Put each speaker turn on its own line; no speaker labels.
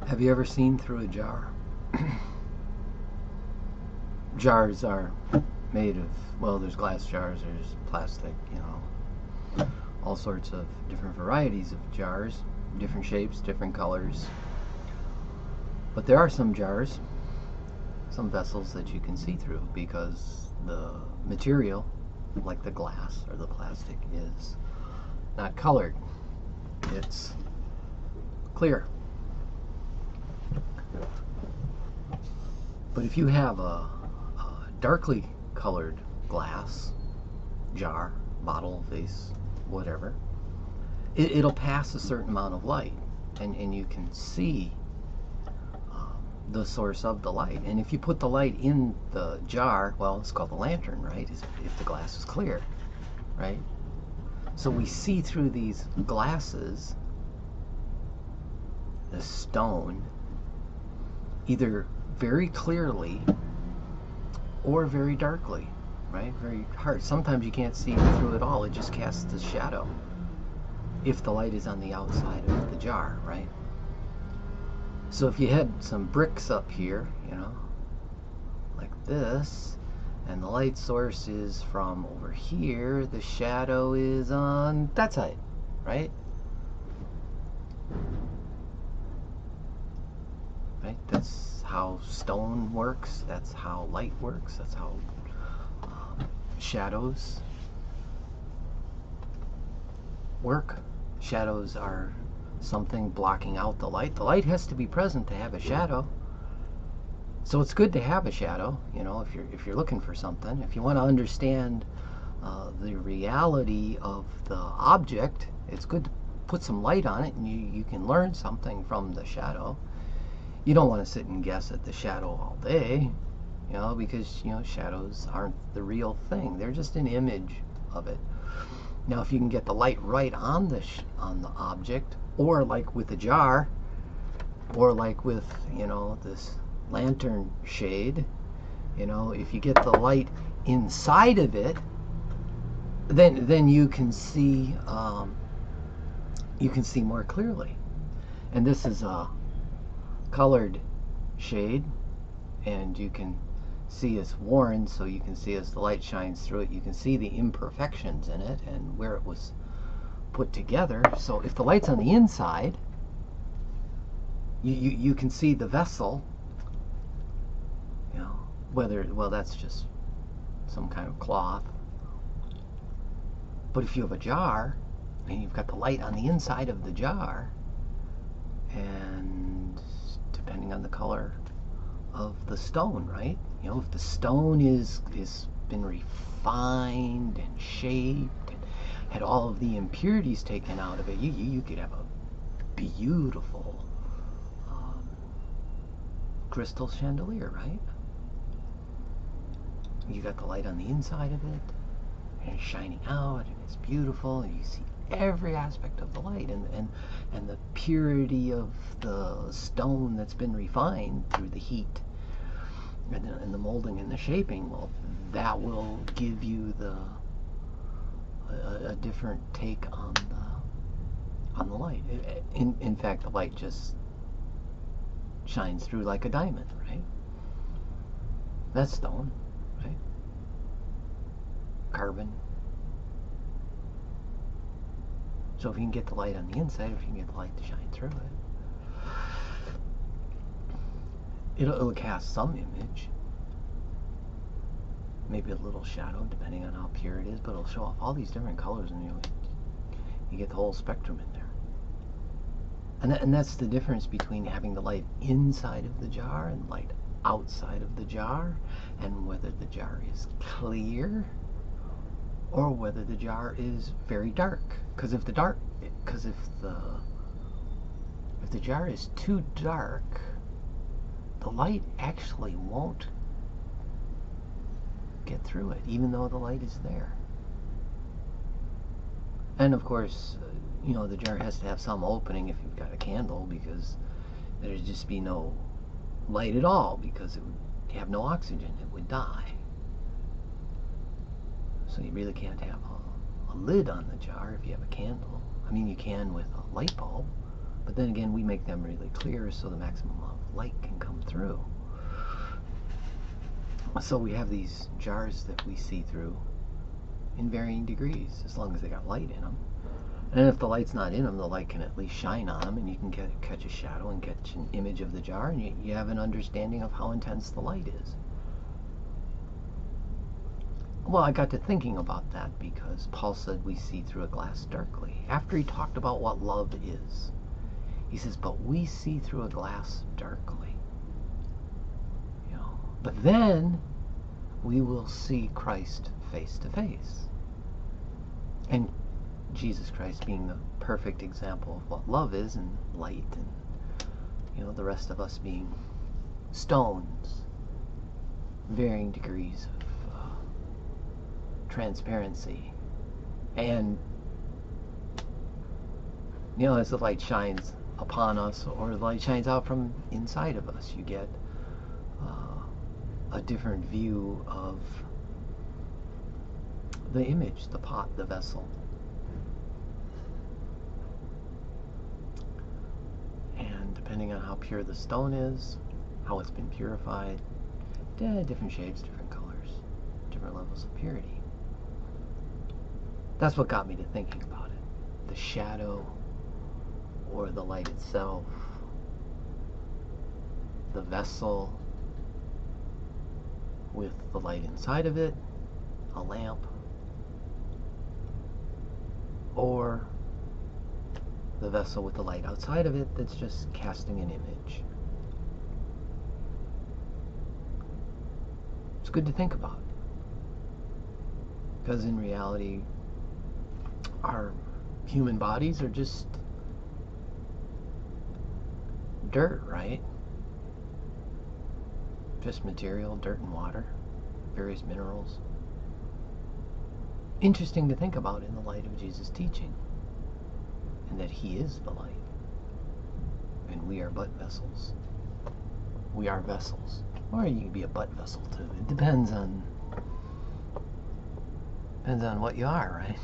Have you ever seen through a jar? Jars are made of, well, there's glass jars, there's plastic, you know, all sorts of different varieties of jars, different shapes, different colors. But there are some jars, some vessels that you can see through because the material, like the glass or the plastic, is not colored. It's clear. But if you have a darkly colored glass, jar, bottle, vase, whatever, it'll pass a certain amount of light, and you can see the source of the light. And if you put the light in the jar, well, it's called the lantern, right? If the glass is clear, right? So we see through these glasses, the stone, either very clearly or very darkly, right? Very hard. Sometimes you can't see through it all. It just casts a shadow if the light is on the outside of the jar, right? So if you had some bricks up here, you know, like this, and the light source is from over here, the shadow is on that side, right? Right? That's how stone works. That's how light works. That's how shadows work. Shadows are something blocking out the light. The light has to be present to have a shadow. So it's good to have a shadow, you know, if you're looking for something. If you want to understand the reality of the object, it's good to put some light on it, and you can learn something from the shadow. You don't want to sit and guess at the shadow all day, you know, because, you know, shadows aren't the real thing. They're just an image of it. Now, if you can get the light right on the object, or like with a jar, or like with, you know, this lantern shade, you know, if you get the light inside of it, then you can see more clearly. And this is a colored shade, and you can see it's worn, so you can see as the light shines through it, you can see the imperfections in it and where it was put together. So if the light's on the inside, you can see the vessel, you know, whether, well, that's just some kind of cloth. But if you have a jar and you've got the light on the inside of the jar, and depending on the color of the stone, right? You know, if the stone is been refined and shaped and had all of the impurities taken out of it, you could have a beautiful crystal chandelier, right? You got the light on the inside of it, and it's shining out, and it's beautiful, and you see every aspect of the light, and the purity of the stone that's been refined through the heat and the molding and the shaping. Well, that will give you a different take on the light. In fact, the light just shines through like a diamond, right? That's stone, right? Carbon. So if you can get the light on the inside, if you can get the light to shine through it, it'll cast some image. Maybe a little shadow, depending on how pure it is, but it'll show off all these different colors, and you get the whole spectrum in there. And that's the difference between having the light inside of the jar and light outside of the jar, and whether the jar is clear or whether the jar is very dark. Because if the jar is too dark, the light actually won't get through it, even though the light is there. And of course, you know, the jar has to have some opening if you've got a candle, because there'd just be no light at all, because it would have no oxygen, it would die. So you really can't have a lid on the jar if you have a candle. I mean, you can with a light bulb, But then again, we make them really clear so the maximum amount of light can come through. So we have these jars that we see through in varying degrees, as long as they got light in them. And if the light's not in them, the light can at least shine on them, and you can catch a shadow and catch an image of the jar, and you have an understanding of how intense the light is. Well, I got to thinking about that because Paul said we see through a glass darkly. After he talked about what love is, he says, but we see through a glass darkly. You know, but then we will see Christ face to face. And Jesus Christ being the perfect example of what love is, and light, and you know, the rest of us being stones, varying degrees of transparency. And you know, as the light shines upon us, or the light shines out from inside of us, you get a different view of the image, the pot, the vessel. And depending on how pure the stone is, how it's been purified, different shapes, different colors, different levels of purity. That's what got me to thinking about it. The shadow or the light itself, the vessel with the light inside of it, a lamp, or the vessel with the light outside of it that's just casting an image. It's good to think about, because in reality our human bodies are just dirt, right? Just material, dirt and water, various minerals. Interesting to think about in the light of Jesus' teaching, and that he is the light, and we are but vessels. We are vessels. Or you can be a but vessel too. It depends on what you are, right?